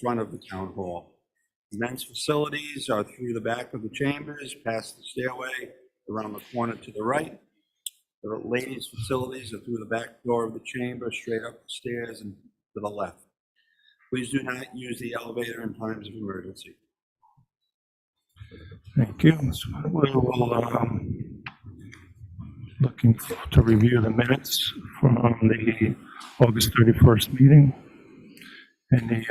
front of the town hall. Men's facilities are through the back of the chambers, past the stairway, around the corner to the right. The ladies' facilities are through the back door of the chamber, straight up the stairs and to the left. Please do not use the elevator in times of emergency. Thank you. So we will, looking to review the minutes from the August 31st meeting. Any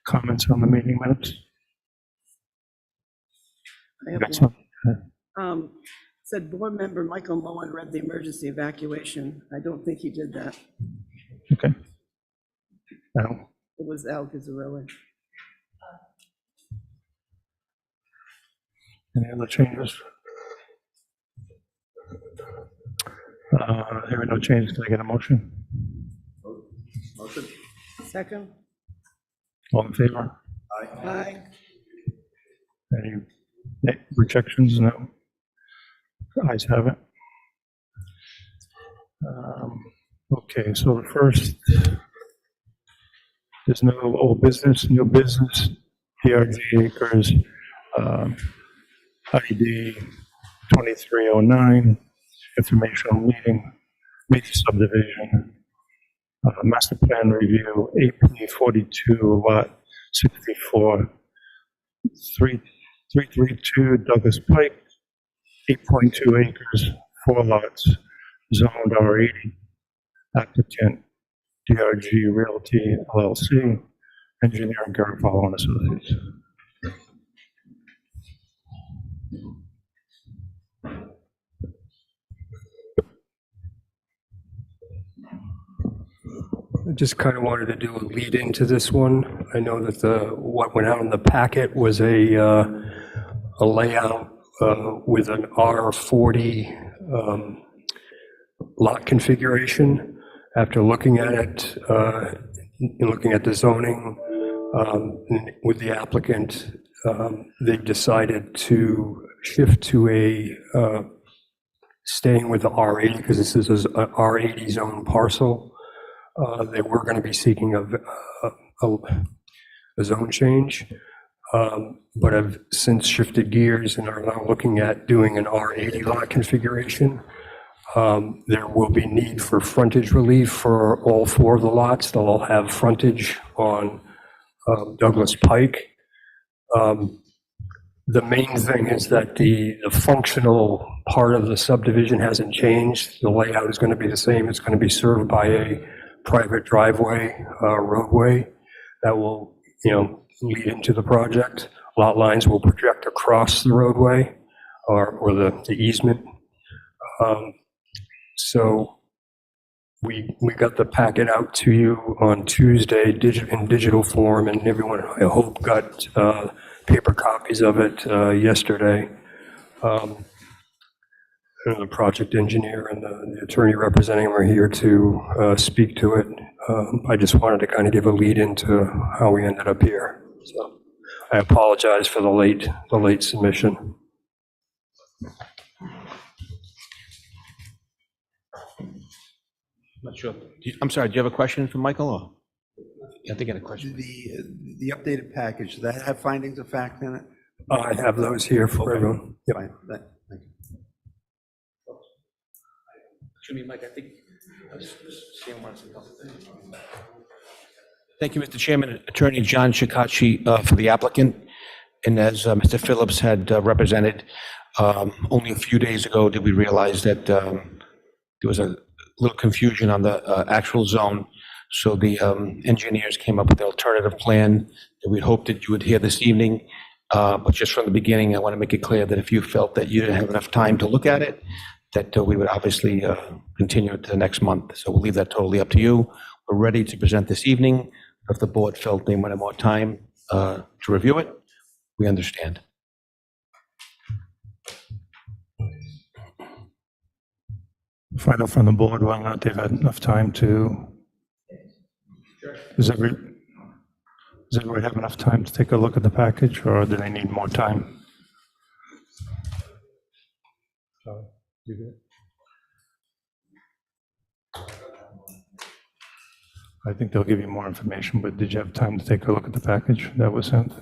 comments on the meeting minutes? I have That's one. Said board member Michael Mullen read the emergency evacuation. I don't think he did that. okay. Al, It was Al Gazzarelli. any other changes? There are no changes. Can I get a motion? Motion? Second? All in favor? Aye. Any rejections? No. Ayes have it. Okay, so the first, there's no old business, new business, DRG Acres, ID 2309, informational meeting, major subdivision, master plan review, AP 42, lot 64, 332 Douglas Pike, 8.2 acres, 4 lots, zoned R80, applicant DRG Realty LLC, engineer Garofalo and Associates. I just kind of wanted to do a lead into this one. I know that what went out in the packet was a layout with an R40 lot configuration. After looking at it, looking at the zoning with the applicant, they decided to shift to a staying with the R80 because this is an R80 zone parcel. They were going to be seeking a zone change, but have since shifted gears and are now looking at doing an R80 lot configuration. There will be need for frontage relief for all 4 of the lots. They'll all have frontage on Douglas Pike. The main thing is that the functional part of the subdivision hasn't changed. The layout is going to be the same. It's going to be served by a private driveway, roadway that will, lead into the project. Lot lines will project across the roadway or the easement. So we got the packet out to you on Tuesday in digital form, and everyone, I hope, got paper copies of it yesterday. The project engineer and the attorney representing him are here to speak to it. I just wanted to kind of give a lead into how we ended up here. So I apologize for the late submission. Not sure. I'm sorry, do you have a question for Michael? Or? I think I had a question. The updated package, does that have findings of fact in it? I have those here for everyone. Yep. Fine, thank you. Excuse me, Mike, I think Sam wants to talk. Thank you, Mr. Chairman. Attorney John Shikachi for the applicant. And as Mr. Phillips had represented, only a few days ago did we realize that there was a little confusion on the actual zone. So the engineers came up with an alternative plan that we hoped that you would hear this evening. But just from the beginning, I want to make it clear that if you felt that you didn't have enough time to look at it, that we would obviously continue it to the next month. So we'll leave that totally up to you. We're ready to present this evening. If the board felt they wanted more time to review it, we understand. Find out from the board whether or not they've had enough time to. Does everybody have enough time to take a look at the package, or do they need more time? I think they'll give you more information, but did you have time to take a look at the package that was sent?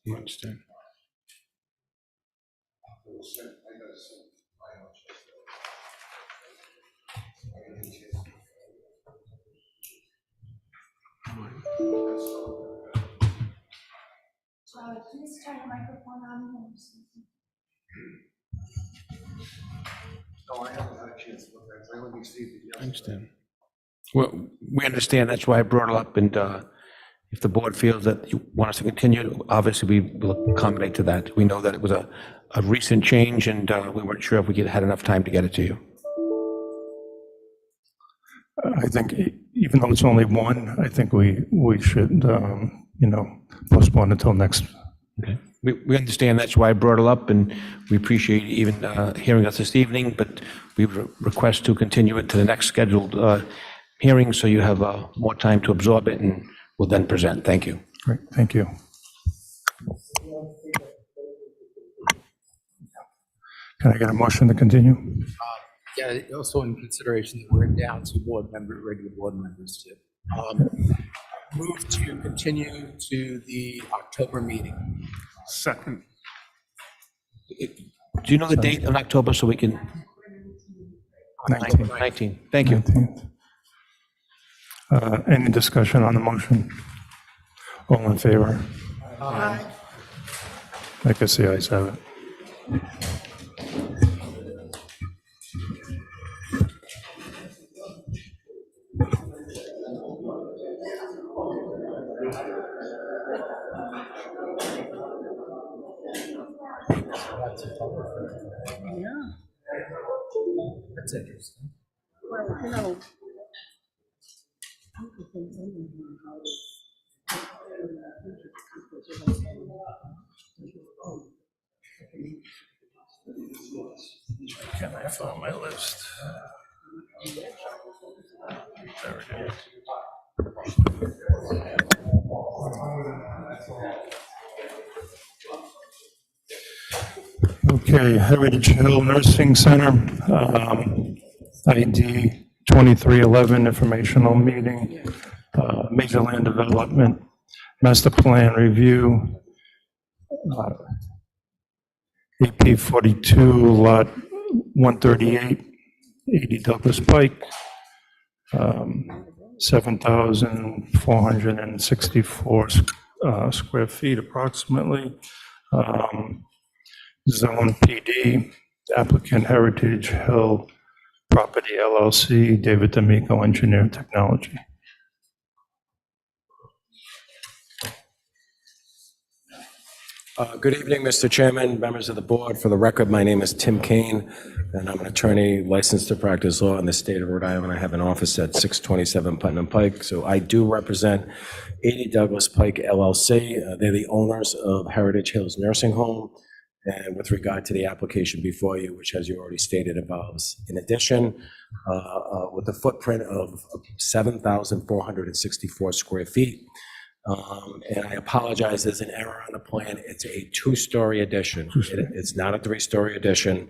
You understand? Charlie, please turn the microphone on. No, I haven't had a chance to look at it. I only received it I yesterday. understand. Well, we understand, that's why I brought it up, and if the board feels that you want us to continue, obviously we will accommodate to that. We know that it was a recent change, and we weren't sure if we had enough time to get it to you. I think even though it's only one, I think we should, postpone until next. Okay. We understand, that's why I brought it up, and we appreciate even hearing us this evening, but we request to continue it to the next scheduled hearing, so you have more time to absorb it, and we'll then present. Thank you. Great, thank you. Can I get a motion to continue? Yeah, also in consideration that we're down to regular board members too. Move to continue to the October meeting. Second. Do you know the date in October, so we can? 19th. 19. Thank you. 19th. Any discussion on the motion? All in favor? Aye. I guess the ayes have it. Yeah, That's interesting. well. Can I find my list? There it is. Okay, Heritage Hill Nursing Center, ID 2311, informational meeting, major land development, master plan review, AP 42, lot 138, 80 Douglas Pike, 7,464 square feet approximately. Zone PD, applicant Heritage Hill Property LLC, David D'Amico, Engineer Technology. Good evening, Mr. Chairman, members of the board. For the record, my name is Tim Kane, and I'm an attorney licensed to practice law in the state of Rhode Island. I have an office at 627 Putnam Pike, so I do represent 80 Douglas Pike LLC. They're the owners of Heritage Hills Nursing Home. And with regard to the application before you, which, as you already stated, involves, in addition, with a footprint of 7,464 square feet. And I apologize, there's an error on the plan. It's a two-story addition. It's not a three-story addition.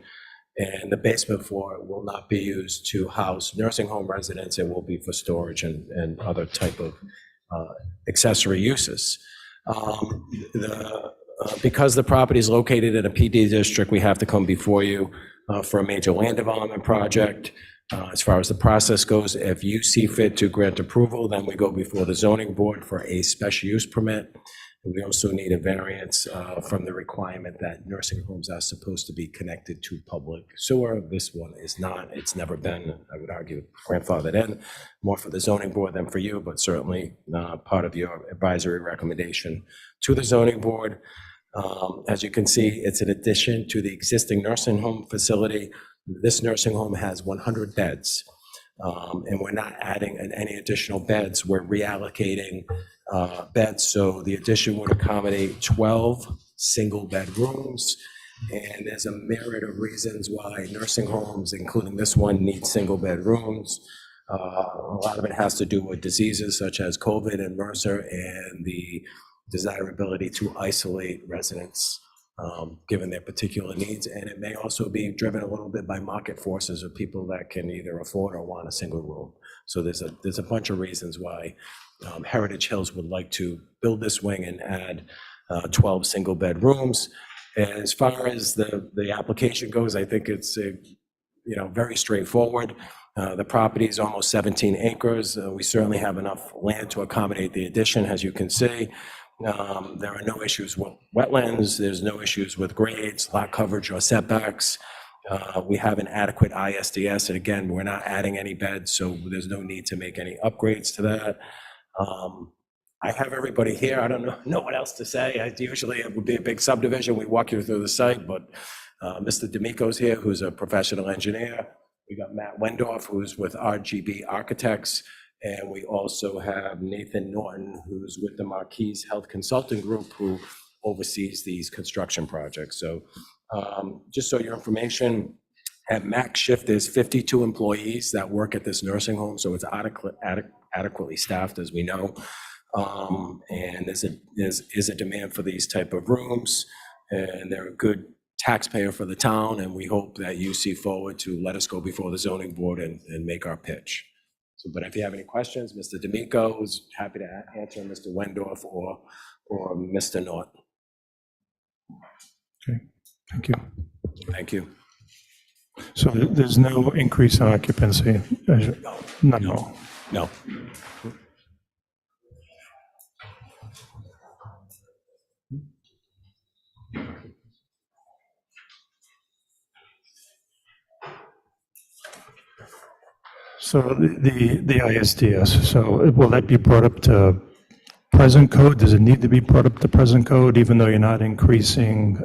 And the basement floor will not be used to house nursing home residents. It will be for storage and other type of accessory uses. Because the property is located in a PD district, we have to come before you for a major land development project. As far as the process goes, if you see fit to grant approval, then we go before the zoning board for a special use permit. And we also need a variance from the requirement that nursing homes are supposed to be connected to public sewer. This one is not. It's never been, I would argue, grandfathered in, more for the zoning board than for you, but certainly part of your advisory recommendation to the zoning board. As you can see, it's an addition to the existing nursing home facility. This nursing home has 100 beds, and we're not adding any additional beds. We're reallocating beds, so the addition would accommodate 12 single bedrooms, and there's a myriad of reasons why nursing homes, including this one, need single bedrooms. A lot of it has to do with diseases such as COVID and MRSA and the desirability to isolate residents given their particular needs. And it may also be driven a little bit by market forces of people that can either afford or want a single room. So there's a bunch of reasons why Heritage Hills would like to build this wing and add 12 single-bed rooms. As far as the application goes, I think it's very straightforward. The property is almost 17 acres. We certainly have enough land to accommodate the addition, as you can see. There are no issues with wetlands. There's no issues with grades, lot coverage, or setbacks. We have an adequate ISDS, and again, we're not adding any beds, so there's no need to make any upgrades to that. I have everybody here. I don't know what else to say. Usually it would be a big subdivision. We walk you through the site, but Mr. D'Amico's here, who's a professional engineer. We got Matt Wendorf, who's with RGB Architects. And we also have Nathan Norton, who's with the Marquise Health Consulting Group, who oversees these construction projects. So just so your information, at max shift, there's 52 employees that work at this nursing home, so it's adequately staffed, as we know. And there's a demand for these type of rooms, and they're a good taxpayer for the town, and we hope that you see forward to let us go before the zoning board and make our pitch. So, but if you have any questions, Mr. D'Amico is happy to answer, Mr. Wendorf or Mr. Norton. Okay, thank you. Thank you. So there's no increase in occupancy? None at all? No. So the ISDS, so will that be brought up to present code? Does it need to be brought up to present code, even though you're not increasing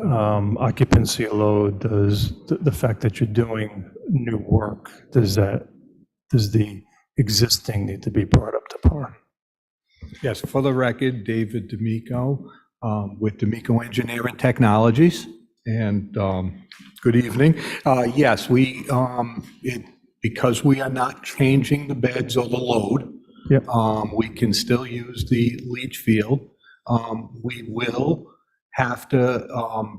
occupancy load? Does the fact that you're doing new work, does the existing need to be brought up to par? Yes, for the record, David D'Amico with D'Amico Engineering Technologies. And good evening. Yes, because we are not changing the beds or the load, Yep. we can still use the leach field. We will have to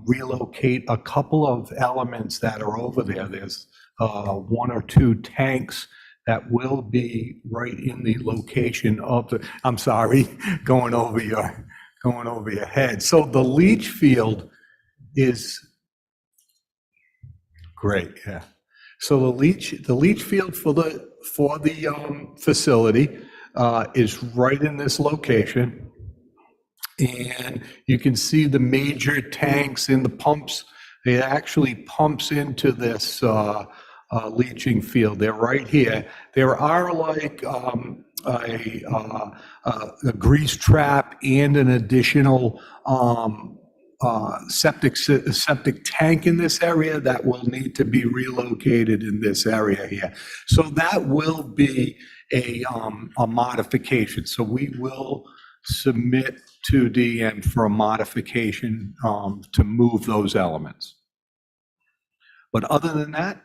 relocate a couple of elements that are over there. There's 1 or 2 tanks that will be right in the location of the, I'm sorry, going over your head. So the leach field is great, yeah. So the leach field for the facility is right in this location. And you can see the major tanks in the pumps. It actually pumps into this leaching field. They're right here. There are like a grease trap and an additional septic tank in this area that will need to be relocated in this area here. So that will be a modification. So we will submit to DM for a modification to move those elements. But other than that,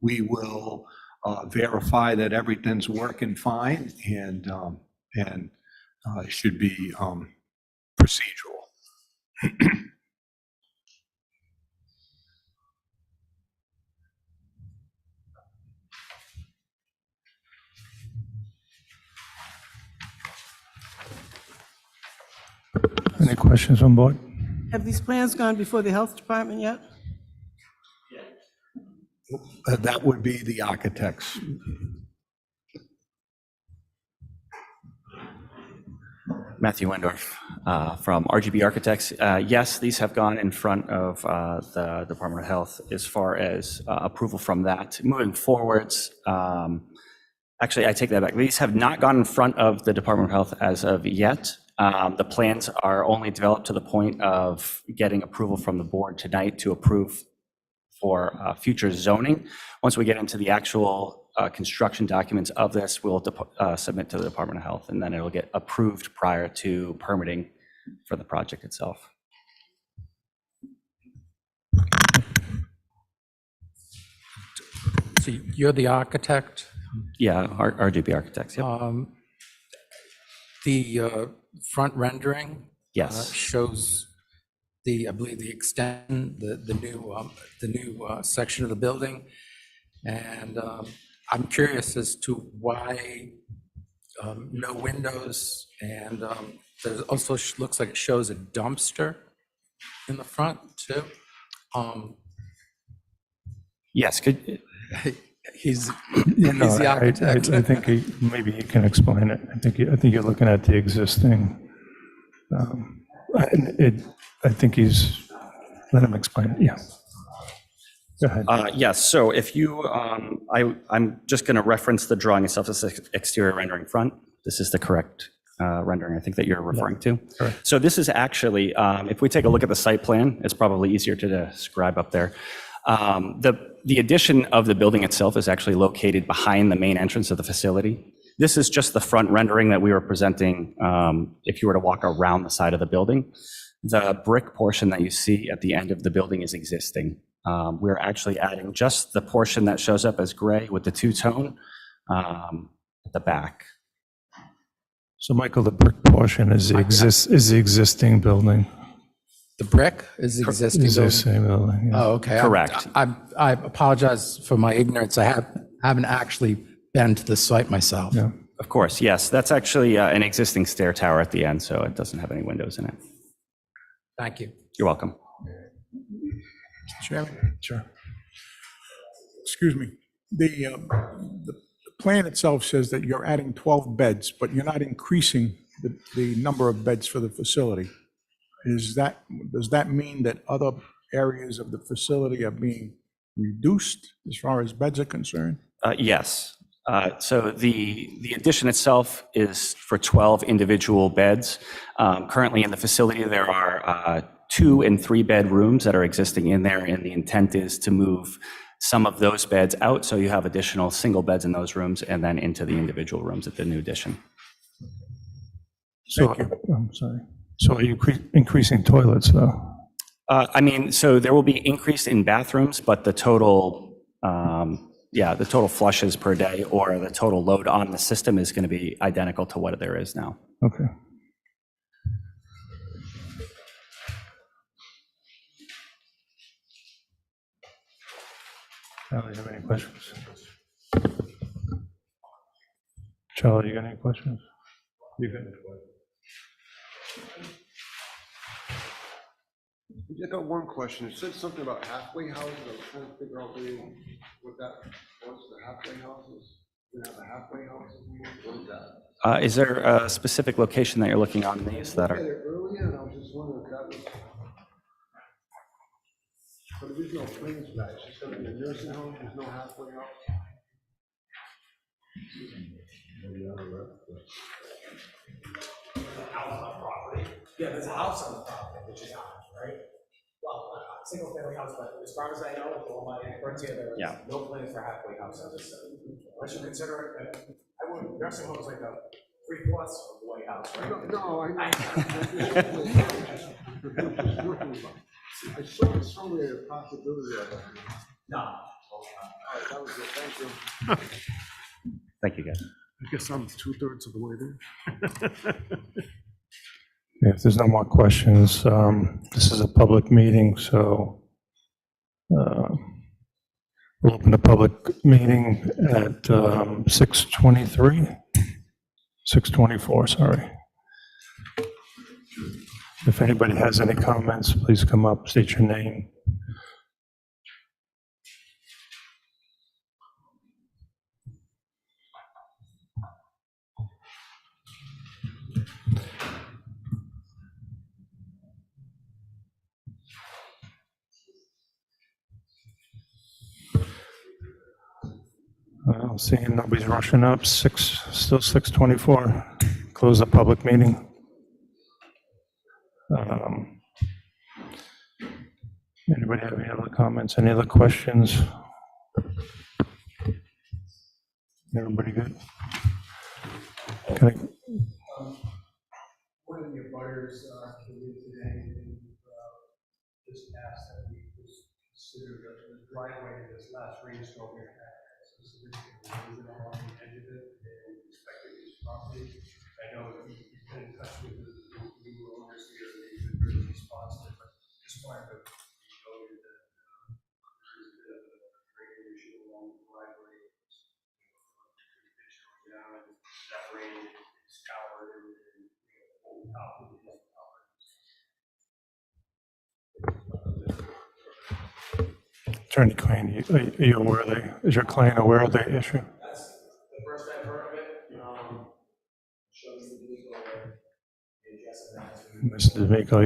we will verify that everything's working fine and it should be procedural. Any questions on board? Have these plans gone before the health department yet? That would be the architects. Matthew Wendorf from RGB Architects. Yes, these have gone in front of the Department of Health as far as approval from that. Moving forwards, actually, I take that back. These have not gone in front of the Department of Health as of yet. The plans are only developed to the point of getting approval from the board tonight to approve for future zoning. Once we get into the actual construction documents of this, we'll submit to the Department of Health, and then it'll get approved prior to permitting for the project itself. So you're the architect? Yeah, RGB Architects, yep. The front rendering Yes. shows I believe the extent, the new section of the building. And I'm curious as to why no windows, and there also looks like it shows a dumpster in the front too. Yes, could, He's No, he's the architect. I think maybe he can explain it. I think you're looking at the existing. I think let him explain it, yeah. Go ahead. yes, so if you, I'm just going to reference the drawing itself as exterior rendering front. This is the correct rendering, I think, that you're referring to. correct. So this is actually, if we take a look at the site plan, it's probably easier to describe up there. The addition of the building itself is actually located behind the main entrance of the facility. This is just the front rendering that we were presenting if you were to walk around the side of the building. The brick portion that you see at the end of the building is existing. We're actually adding just the portion that shows up as gray with the two-tone at the back. So Michael, the brick portion is the existing building. The brick is the existing Is the building? same building, yeah. Oh, okay. Correct. I apologize for my ignorance. I haven't actually been to the site myself. Yeah. Of course, yes. That's actually an existing stair tower at the end, so it doesn't have any windows in it. Thank you. You're welcome. Chairman, Sure. excuse me. The plan itself says that you're adding 12 beds, but you're not increasing the number of beds for the facility. Does that mean that other areas of the facility are being reduced as far as beds are concerned? Yes. So the addition itself is for 12 individual beds. Currently in the facility, there are 2 and 3 bedrooms that are existing in there, and the intent is to move some of those beds out, so you have additional single beds in those rooms and then into the individual rooms at the new addition. So, I'm sorry. So are you increasing toilets, though? I mean, so there will be increase in bathrooms, but the total, the total flushes per day or the total load on the system is going to be identical to what there is now. Okay. Charlie, you have any questions? Charlie, you got any questions? You got any questions? I just got one question. It said something about halfway houses. I was trying to figure out what that was, the halfway houses. We have a halfway house. What is that? Is there a specific location that you're looking on these that I are? read it earlier, and I was just wondering if that was. But there's no plans for that. It's just gonna be a nursing home. There's no halfway house. Yeah, there's a house on the property, which is ours, right? Well, a single family house, but as far as I know, with all my experts here, there Yeah. is no plans for halfway house on this site. Unless you consider it, I would, nursing home is like a 3/4 of the White House, right? No, I know. I saw somewhere a possibility of that. No. All right, that was it. Thank you. Thank you, guys. I guess I'm 2/3 of the way there. If there's no more questions, this is a public meeting, so we'll open the public meeting at 6:24, sorry. If anybody has any comments, please come up, state your name. Well, seeing nobody's rushing up, still 6:24. Close the public meeting. Anybody have any other comments, any other questions? Everybody good? Can I, One of the abutters today just asked that we consider the driveway to this last rainstorm we had. Specifically, along the edge of it and respecting his property. I know he's been in touch with the new owners here, they've been very responsive, but Attorney Klein, are you aware of is your client aware of the issue? That's the first I've heard of it. Show me the legal Mr. D'Amico,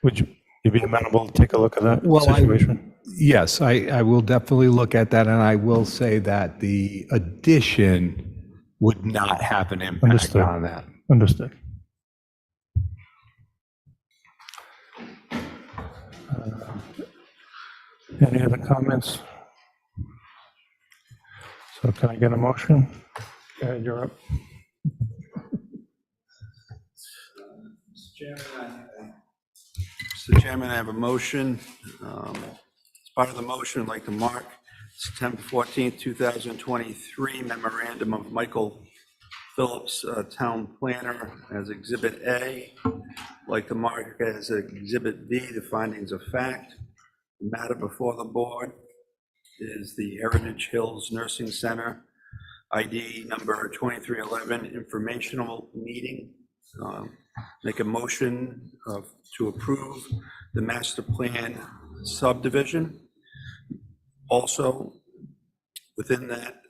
would you be amenable to take a look at that Well, situation? Yes, I will definitely look at that, and I will say that the addition would not have an impact Understood. on that. Understood. Any other comments? So can I get a motion? Go ahead, you're up. Mr. Chairman, I have a motion. As part of the motion, I'd like to mark September 14th, 2023 memorandum of Michael Phillips, Town Planner, as Exhibit A. I'd like to mark as Exhibit B the findings of fact. The matter before the board is the Heritage Hills Nursing Center, ID number 2311, informational meeting. Make a motion to approve the master plan subdivision. Also, within that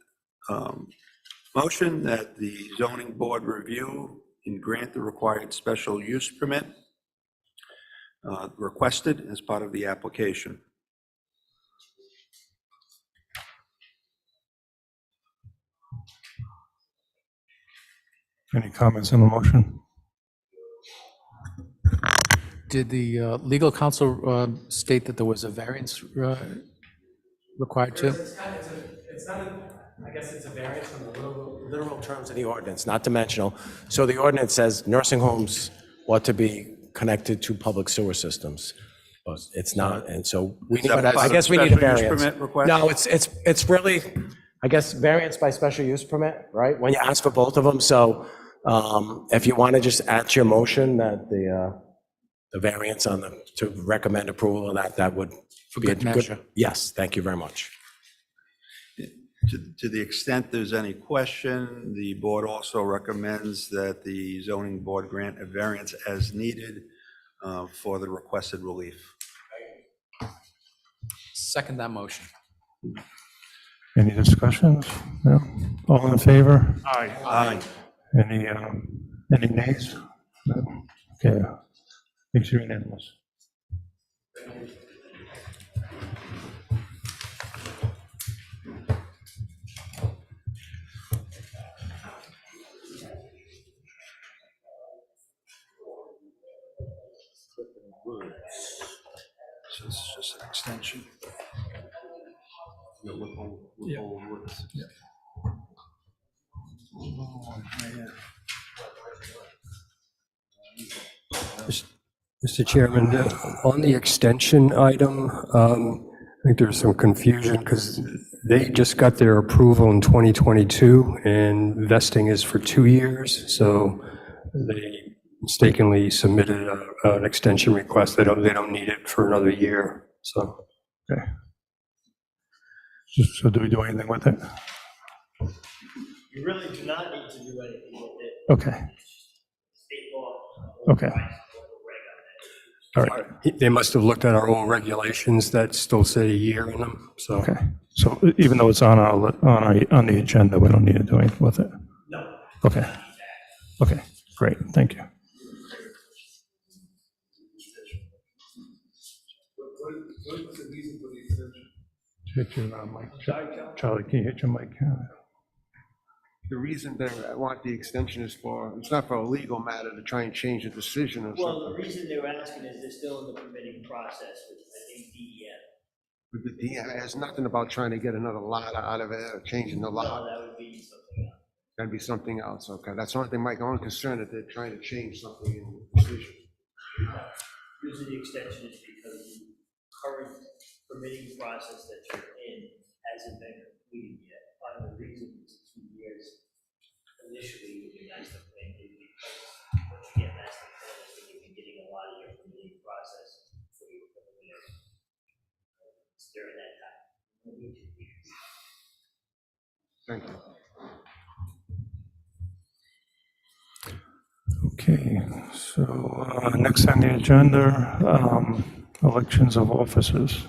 motion, that the zoning board review and grant the required special use permit requested as part of the application. Any comments on the motion? Did the legal counsel state that there was a variance required too? It's not, I guess it's a variance from the literal terms of the ordinance, not dimensional. So the ordinance says nursing homes ought to be connected to public sewer systems. But it's not, and so we need, that part I of guess we need a special use variance. permit request? No, it's really, I guess, variance by special use permit, right? When you ask for both of them, so if you want to just add to your motion that the variance on to recommend approval of that would be a good measure. Yes, thank you very much. To the extent there's any question, the board also recommends that the zoning board grant a variance as needed for the requested relief. Second that motion. Any discussions? No? All in favor? Aye. Any nays? No? Okay. Makes you unanimous. So this is just an extension. Mr. Chairman, on the extension item, I think there's some confusion because they just got their approval in 2022 and vesting is for 2 years. So they mistakenly submitted an extension request. They don't need it for another year. So. Okay. So do we do anything with it? You really do not need to do anything with it. Okay. State law. Okay. All right. They must have looked at our old regulations that still say a year in them, so. Okay. So even though it's on the agenda, we don't need to do anything with it? No. Okay. Okay, great, thank you. What's the reason for the extension? Hit your mic. Charlie, can you hit your mic? The reason they want the extension is it's not for a legal matter to try and change a decision or Well, something. the reason they were asking is they're still in the permitting process with, I think, DEM. But the DI has nothing about trying to get another lot out of it or changing the No, lot. that would be something else. That'd be something else, okay? That's the only thing, my only concern that they're trying to change something in the decision. Usually the extension is because the current permitting process that you're in hasn't been completed yet. Part of the reason it's 2 years initially with your master plan is because once you get master plan, is when you're beginning a lot of your permitting process. Thank you. Okay, so next on the agenda, elections of officers.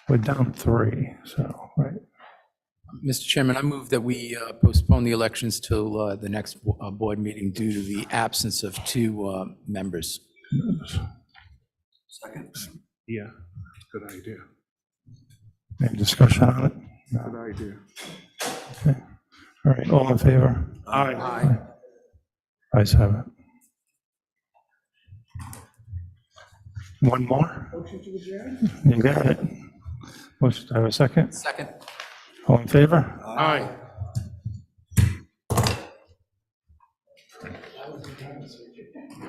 We're down 3, so, right. Mr. Chairman, I move that we postpone the elections till the next board meeting due to the absence of 2 members. Second. Yeah, good idea. Any discussion on it? Good idea. Okay. All right, all in favor? Aye. Ayes have it. One more? You got it. Motion, do I have a second? Second. All in favor? Aye.